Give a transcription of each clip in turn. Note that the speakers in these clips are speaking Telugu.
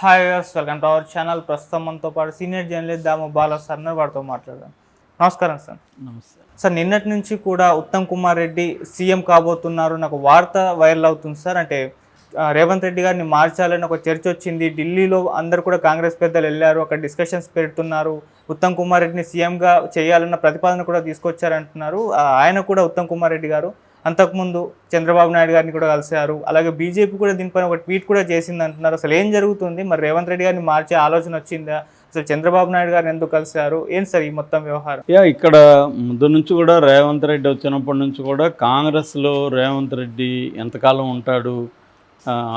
Hi viewers, welcome to our channel. ప్రస్తుతం మనతో పాటు సీనియర్ జర్నలిస్ట్ దాము బాలా సార్ వారితో మాట్లాడదాం. నమస్కారం సార్. నమస్తే సార్, నిన్నటి నుంచి కూడా ఉత్తమ్ కుమార్ రెడ్డి సీఎం కాబోతున్నారు నాకు వార్త వైరల్ అవుతుంది సార్. అంటే రేవంత్ రెడ్డి గారిని మార్చాలని ఒక చర్చ వచ్చింది. ఢిల్లీలో అందరు కూడా కాంగ్రెస్ పెద్దలు వెళ్ళారు, అక్కడ డిస్కషన్స్ పెడుతున్నారు. ఉత్తమ్ కుమార్ రెడ్డిని సీఎంగా చేయాలన్న ప్రతిపాదన కూడా తీసుకొచ్చారంటున్నారు. ఆయన కూడా ఉత్తమ్ కుమార్ రెడ్డి గారు అంతకుముందు చంద్రబాబు నాయుడు గారిని కూడా కలిశారు. అలాగే బీజేపీ కూడా దీనిపైన ఒక ట్వీట్ కూడా చేసింది అంటున్నారు. అసలు ఏం జరుగుతుంది? మరి రేవంత్ రెడ్డి గారిని మార్చే ఆలోచన వచ్చిందా? అసలు చంద్రబాబు నాయుడు గారిని ఎందుకు కలిశారు? ఏం సార్ ఈ మొత్తం వ్యవహారం? ఇక్కడ ముందు నుంచి కూడా రేవంత్ రెడ్డి వచ్చినప్పటి నుంచి కూడా కాంగ్రెస్లో రేవంత్ రెడ్డి ఎంతకాలం ఉంటాడు,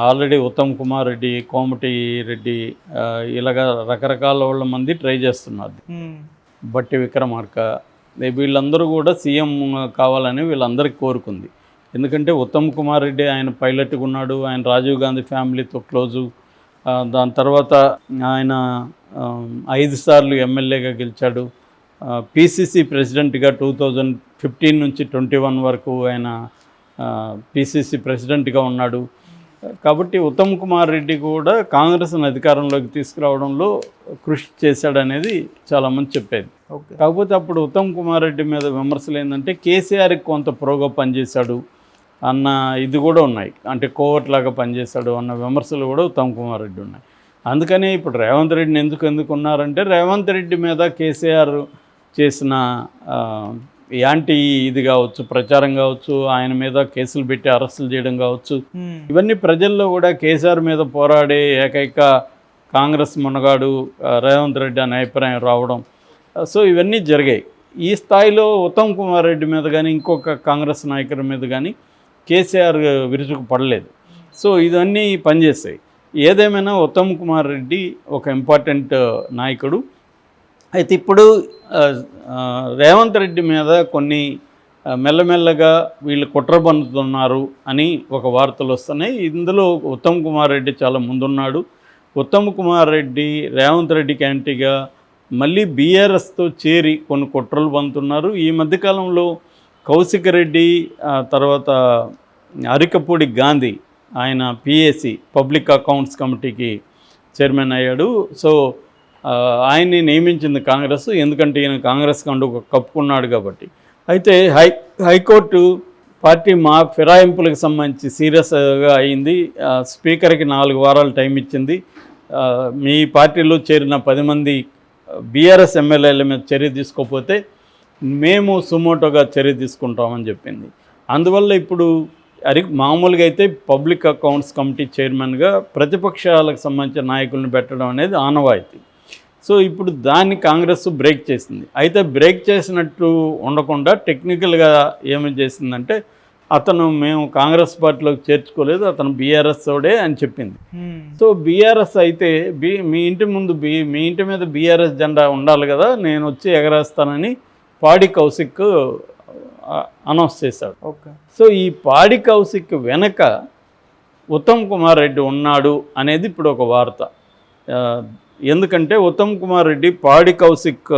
ఆల్రెడీ ఉత్తమ్ కుమార్ రెడ్డి, కోమటి రెడ్డి ఇలాగ రకరకాల వాళ్ళ మంది ట్రై చేస్తున్నారు. బట్టి విక్రమార్క వీళ్ళందరూ కూడా సీఎం కావాలని వీళ్ళందరికీ కోరుకుంది. ఎందుకంటే ఉత్తమ్ కుమార్ రెడ్డి ఆయన పైలట్గా ఉన్నాడు, ఆయన రాజీవ్ గాంధీ ఫ్యామిలీతో క్లోజు. దాని తర్వాత ఆయన 5 సార్లు ఎమ్మెల్యేగా గెలిచాడు. పిసిసి ప్రెసిడెంట్గా 2015 నుంచి 21 వరకు ఆయన పిసిసి ప్రెసిడెంట్గా ఉన్నాడు. కాబట్టి ఉత్తమ్ కుమార్ రెడ్డి కూడా కాంగ్రెస్ను అధికారంలోకి తీసుకురావడంలో కృషి చేశాడనేది చాలామంది చెప్పేది. కాకపోతే అప్పుడు ఉత్తమ్ కుమార్ రెడ్డి మీద విమర్శలు ఏంటంటే కేసీఆర్కి కొంత ప్రోగా పనిచేశాడు అన్న ఇది కూడా ఉన్నాయి, అంటే కోవట్లాగా పనిచేశాడు అన్న విమర్శలు కూడా ఉత్తమ్ కుమార్ రెడ్డి ఉన్నాయి. అందుకని ఇప్పుడు రేవంత్ రెడ్డిని ఎందుకు ఉన్నారంటే రేవంత్ రెడ్డి మీద కేసీఆర్ చేసిన యాంటీ ఇది కావచ్చు, ప్రచారం కావచ్చు, ఆయన మీద కేసులు పెట్టి అరెస్టులు చేయడం కావచ్చు, ఇవన్నీ ప్రజల్లో కూడా కేసీఆర్ మీద పోరాడే ఏకైక కాంగ్రెస్ మునగాడు రేవంత్ రెడ్డి అనే అభిప్రాయం రావడం. సో ఇవన్నీ జరిగాయి. ఈ స్థాయిలో ఉత్తమ్ కుమార్ రెడ్డి మీద కానీ ఇంకొక కాంగ్రెస్ నాయకుడి మీద కానీ కేసీఆర్ విరుచుకు పడలేదు. సో ఇవన్నీ పనిచేస్తాయి. ఏదేమైనా ఉత్తమ్ కుమార్ రెడ్డి ఒక ఇంపార్టెంట్ నాయకుడు. అయితే ఇప్పుడు రేవంత్ రెడ్డి మీద కొన్ని మెల్లమెల్లగా వీళ్ళు కుట్ర పన్నుతున్నారు అని ఒక వార్తలు వస్తున్నాయి. ఇందులో ఉత్తమ్ కుమార్ రెడ్డి చాలా ముందున్నాడు. ఉత్తమ్ కుమార్ రెడ్డి రేవంత్ రెడ్డికి యాంటీగా మళ్ళీ బీఆర్ఎస్తో చేరి కొన్ని కుట్రలు పన్నుతున్నారు. ఈ మధ్యకాలంలో కౌశిక్ రెడ్డి, తర్వాత అరికపూడి గాంధీ, ఆయన పిఏసి పబ్లిక్ అకౌంట్స్ కమిటీకి చైర్మన్ అయ్యాడు. సో ఆయన్ని నియమించింది కాంగ్రెస్, ఎందుకంటే ఈయన కాంగ్రెస్ కండు కప్పుకున్నాడు కాబట్టి. అయితే హైకోర్టు పార్టీ ఫిరాయింపులకు సంబంధించి సీరియస్గా అయింది. స్పీకర్కి 4 వారాలు టైం ఇచ్చింది. మీ పార్టీలో చేరిన 10 మంది బీఆర్ఎస్ ఎమ్మెల్యేల మీద చర్య తీసుకోకపోతే మేము సుమోటోగా చర్య తీసుకుంటామని చెప్పింది. అందువల్ల ఇప్పుడు మామూలుగా అయితే పబ్లిక్ అకౌంట్స్ కమిటీ చైర్మన్గా ప్రతిపక్షాలకు సంబంధించిన నాయకులను పెట్టడం అనేది ఆనవాయితీ. సో ఇప్పుడు దాన్ని కాంగ్రెస్ బ్రేక్ చేసింది. అయితే బ్రేక్ చేసినట్టు ఉండకుండా టెక్నికల్గా ఏమి చేసిందంటే మేము కాంగ్రెస్ పార్టీలోకి చేర్చుకోలేదు, అతను బీఆర్ఎస్ తోడే అని చెప్పింది. సో బీఆర్ఎస్ అయితే మీ ఇంటి మీద బీఆర్ఎస్ జెండా ఉండాలి కదా, నేను వచ్చి ఎగరేస్తానని పాడి కౌశిక్ అనౌన్స్ చేశాడు. సో ఈ పాడి కౌశిక్ వెనక ఉత్తమ్ కుమార్ రెడ్డి ఉన్నాడు అనేది ఇప్పుడు ఒక వార్త. ఎందుకంటే ఉత్తమ్ కుమార్ రెడ్డి పాడి కౌశిక్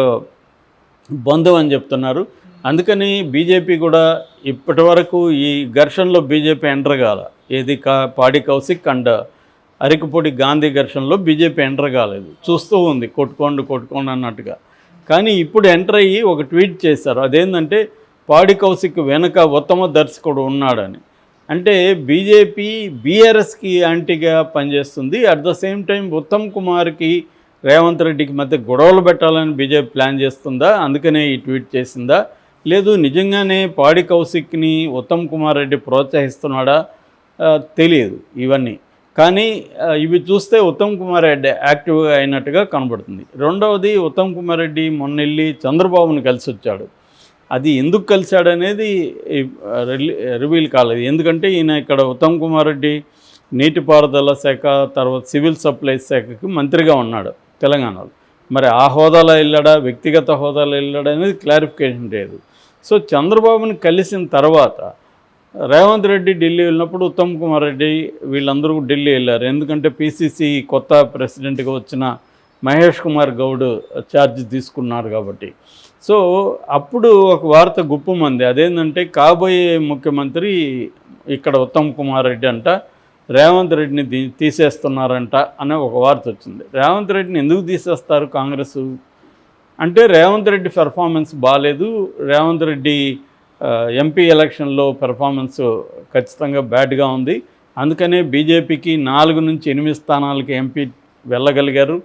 బంధువు అని చెప్తున్నారు. అందుకని బీజేపీ కూడా ఇప్పటి వరకు ఈ ఘర్షణలో బీజేపీ ఎంటర్ కాల. ఏది పాడి కౌశిక్ అండ్ అరికపూడి గాంధీ ఘర్షణలో బీజేపీ ఎంటర్ కాలేదు, చూస్తూ ఉంది కొట్టుకోండి అన్నట్టుగా. కానీ ఇప్పుడు ఎంటర్ అయ్యి ఒక ట్వీట్ చేశారు. అదేంటంటే పాడి కౌశిక్ వెనుక ఉత్తమ దర్శకుడు ఉన్నాడని. అంటే బీజేపీ బీఆర్ఎస్కి యాంటీగా పనిచేస్తుంది. At the same time Uttam కుమార్కి రేవంత్ రెడ్డికి మధ్య గొడవలు పెట్టాలని బీజేపీ ప్లాన్ చేస్తుందా, అందుకనే ఈ ట్వీట్ చేసిందా, లేదు నిజంగానే పాడి కౌశిక్ని ఉత్తమ్ కుమార్ రెడ్డి ప్రోత్సహిస్తున్నాడా తెలియదు ఇవన్నీ. కానీ ఇవి చూస్తే ఉత్తమ్ కుమార్ రెడ్డి యాక్టివ్గా అయినట్టుగా కనబడుతుంది. రెండవది, ఉత్తమ్ కుమార్ రెడ్డి మొన్న వెళ్ళి చంద్రబాబుని కలిసి వచ్చాడు. అది ఎందుకు కలిశాడనేది రివీల్ కాలేదు. ఎందుకంటే ఈయన ఇక్కడ ఉత్తమ్ కుమార్ రెడ్డి నీటిపారుదల శాఖ, తర్వాత సివిల్ సప్లైస్ శాఖకి మంత్రిగా ఉన్నాడు తెలంగాణలో. మరి ఆ హోదాలో వెళ్ళాడా, వ్యక్తిగత హోదాలో వెళ్ళాడా అనేది క్లారిఫికేషన్ లేదు. సో చంద్రబాబుని కలిసిన తర్వాత రేవంత్ రెడ్డి ఢిల్లీ వెళ్ళినప్పుడు ఉత్తమ్ కుమార్ రెడ్డి వీళ్ళందరూ ఢిల్లీ వెళ్ళారు. ఎందుకంటే పిసిసి కొత్త ప్రెసిడెంట్గా వచ్చిన మహేష్ కుమార్ గౌడ్ ఛార్జ్ తీసుకున్నారు కాబట్టి. సో అప్పుడు ఒక వార్త గుప్పమంది. అదేంటంటే కాబోయే ముఖ్యమంత్రి ఇక్కడ ఉత్తమ్ కుమార్ రెడ్డి అంట, రేవంత్ రెడ్డిని తీసేస్తున్నారంట అనే ఒక వార్త వచ్చింది. రేవంత్ రెడ్డిని ఎందుకు తీసేస్తారు కాంగ్రెస్ అంటే రేవంత్ రెడ్డి పెర్ఫార్మెన్స్ బాగాలేదు, రేవంత్ రెడ్డి ఎంపీ ఎలక్షన్లో పెర్ఫార్మెన్స్ ఖచ్చితంగా బ్యాడ్గా ఉంది, అందుకనే బీజేపీకి 4 నుంచి 8 స్థానాలకి ఎంపీ వెళ్ళగలిగారు,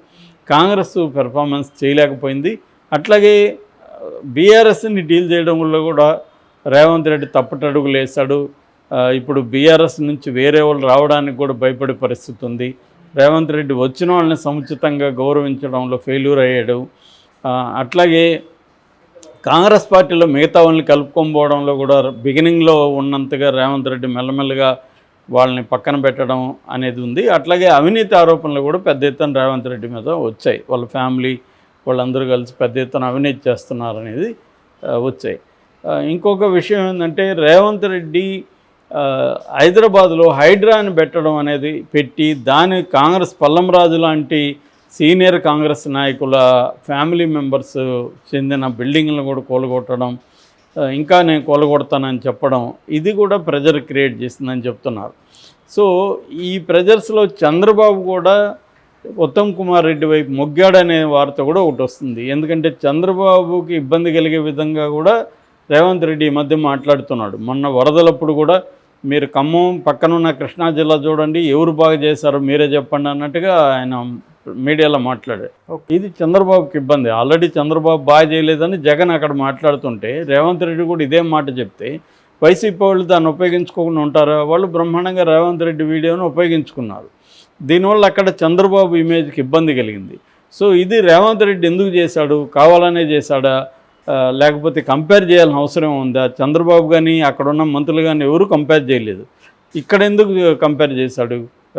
కాంగ్రెస్ పెర్ఫార్మెన్స్ చేయలేకపోయింది. అట్లాగే బీఆర్ఎస్ని డీల్ చేయడంలో కూడా రేవంత్ రెడ్డి తప్పటడుగులు వేశాడు. ఇప్పుడు బీఆర్ఎస్ నుంచి వేరే వాళ్ళు రావడానికి కూడా భయపడే పరిస్థితి ఉంది. రేవంత్ రెడ్డి వచ్చిన వాళ్ళని సముచితంగా గౌరవించడంలో ఫెయిల్యూర్ అయ్యాడు. అట్లాగే కాంగ్రెస్ పార్టీలో మిగతా వాళ్ళని కలుపుకోకపోవడంలో కూడా బిగినింగ్లో ఉన్నంతగా రేవంత్ రెడ్డి మెల్లమెల్లగా వాళ్ళని పక్కన పెట్టడం అనేది ఉంది. అట్లాగే అవినీతి ఆరోపణలు కూడా పెద్ద ఎత్తున రేవంత్ రెడ్డి మీద వచ్చాయి. వాళ్ళ ఫ్యామిలీ వాళ్ళందరూ కలిసి పెద్ద ఎత్తున అవినీతి చేస్తున్నారనేది వచ్చాయి. ఇంకొక విషయం ఏంటంటే రేవంత్ రెడ్డి హైదరాబాద్లో హైడ్రాని పెట్టడం అనేది పెట్టి దాని కాంగ్రెస్ పల్లంరాజు లాంటి సీనియర్ కాంగ్రెస్ నాయకుల ఫ్యామిలీ మెంబర్స్ చెందిన బిల్డింగ్లను కూడా కూలగొట్టడం, ఇంకా నేను కూలగొడతానని చెప్పడం, ఇది కూడా ప్రెజర్ క్రియేట్ చేసిందని చెప్తున్నారు. సో ఈ ప్రెజర్స్లో చంద్రబాబు కూడా ఉత్తమ్ కుమార్ రెడ్డి వైపు మొగ్గాడనే వార్త కూడా ఒకటి వస్తుంది. ఎందుకంటే చంద్రబాబుకి ఇబ్బంది కలిగే విధంగా కూడా రేవంత్ రెడ్డి ఈ మధ్య మాట్లాడుతున్నాడు. మొన్న వరదలప్పుడు కూడా మీరు ఖమ్మం పక్కనున్న కృష్ణా జిల్లా చూడండి, ఎవరు బాగా చేశారో మీరే చెప్పండి అన్నట్టుగా ఆయన మీడియాలో మాట్లాడారు. ఇది చంద్రబాబుకి ఇబ్బంది. ఆల్రెడీ చంద్రబాబు బాగా చేయలేదని జగన్ అక్కడ మాట్లాడుతుంటే రేవంత్ రెడ్డి కూడా ఇదే మాట చెప్తే వైసీపీ వాళ్ళు దాన్ని ఉపయోగించుకోకుండా ఉంటారా? వాళ్ళు బ్రహ్మాండంగా రేవంత్ రెడ్డి వీడియోను ఉపయోగించుకున్నారు. దీనివల్ల అక్కడ చంద్రబాబు ఇమేజ్కి ఇబ్బంది కలిగింది. సో ఇది రేవంత్ రెడ్డి ఎందుకు చేశాడు? కావాలనే చేశాడా, లేకపోతే కంపేర్ చేయాల్సిన అవసరం ఉందా? చంద్రబాబు కానీ అక్కడున్న మంత్రులు కానీ ఎవరు కంపేర్ చేయలేదు. ఇక్కడ ఎందుకు కంపేర్ చేశాడు,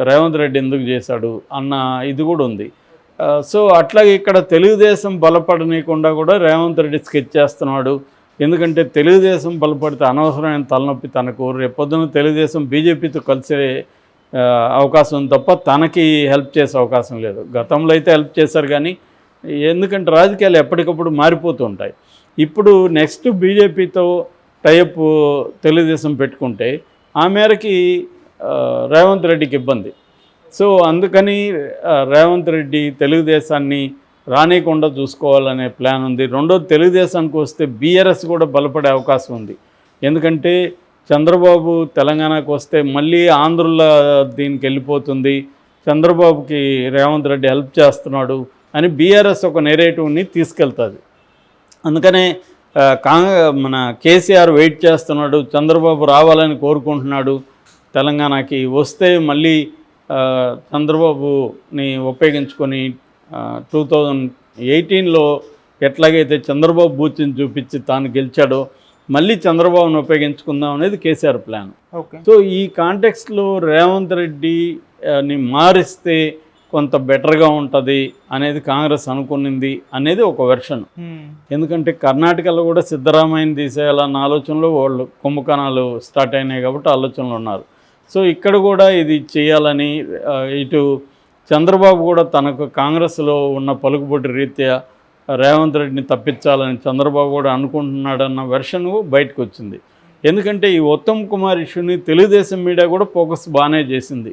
రేవంత్ రెడ్డి ఎందుకు చేశాడు అన్న ఇది కూడా ఉంది. సో అట్లాగే ఇక్కడ తెలుగుదేశం బలపడనీయకుండా కూడా రేవంత్ రెడ్డి స్కెచ్ చేస్తున్నాడు. ఎందుకంటే తెలుగుదేశం బలపడితే అనవసరమైన తలనొప్పి తనకు, రేపొద్దున తెలుగుదేశం బీజేపీతో కలిసే అవకాశం ఉంది తప్ప తనకి హెల్ప్ చేసే అవకాశం లేదు. గతంలో అయితే హెల్ప్ చేశారు కానీ, ఎందుకంటే రాజకీయాలు ఎప్పటికప్పుడు మారిపోతూ ఉంటాయి. ఇప్పుడు నెక్స్ట్ బీజేపీతో టైప్ తెలుగుదేశం పెట్టుకుంటే ఆ మేరకి రేవంత్ రెడ్డికి ఇబ్బంది. సో అందుకని రేవంత్ రెడ్డి తెలుగుదేశాన్ని రానియకుండా చూసుకోవాలనే ప్లాన్ ఉంది. రెండోది, తెలుగుదేశానికి వస్తే బీఆర్ఎస్ కూడా బలపడే అవకాశం ఉంది. ఎందుకంటే చంద్రబాబు తెలంగాణకు వస్తే మళ్ళీ ఆంధ్రుల దీనికి వెళ్ళిపోతుంది, చంద్రబాబుకి రేవంత్ రెడ్డి హెల్ప్ చేస్తున్నాడు అని బీఆర్ఎస్ ఒక నెరేటివ్ని తీసుకెళ్తుంది. అందుకనే మన కేసీఆర్ వెయిట్ చేస్తున్నాడు, చంద్రబాబు రావాలని కోరుకుంటున్నాడు, తెలంగాణకి వస్తే మళ్ళీ చంద్రబాబుని ఉపయోగించుకొని 2018లో ఎట్లాగైతే చంద్రబాబు బూచిని చూపించి తాను గెలిచాడో మళ్ళీ చంద్రబాబును ఉపయోగించుకుందాం అనేది కేసీఆర్ ప్లాన్. సో ఈ కాంటెక్స్ట్లో రేవంత్ రెడ్డిని మారిస్తే కొంత బెటర్గా ఉంటుంది అనేది కాంగ్రెస్ అనుకునింది అనేది ఒక వెర్షన్. ఎందుకంటే కర్ణాటకలో కూడా సిద్ధరామయ్యని తీసేయాలన్న ఆలోచనలో వాళ్ళు కుంభకోణాలు స్టార్ట్ అయినాయి కాబట్టి ఆలోచనలు ఉన్నారు. సో ఇక్కడ కూడా ఇది చేయాలని, ఇటు చంద్రబాబు కూడా తనకు కాంగ్రెస్లో ఉన్న పలుకుబడి రీత్యా రేవంత్ రెడ్డిని తప్పించాలని చంద్రబాబు కూడా అనుకుంటున్నాడన్న వెర్షన్ బయటకు వచ్చింది. ఎందుకంటే ఈ ఉత్తమ్ కుమార్ ఇష్యూని తెలుగుదేశం మీడియా కూడా ఫోకస్ బాగానే చేసింది.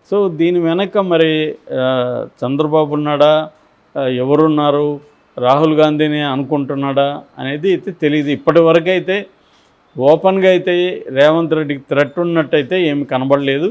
సో దీని వెనక మరి చంద్రబాబు ఉన్నాడా, ఎవరున్నారు, రాహుల్ గాంధీని అనుకుంటున్నాడా అనేది అయితే తెలియదు. ఇప్పటి వరకు అయితే ఓపెన్గా అయితే రేవంత్ రెడ్డికి థ్రెట్ ఉన్నట్టయితే ఏమి కనబడలేదు.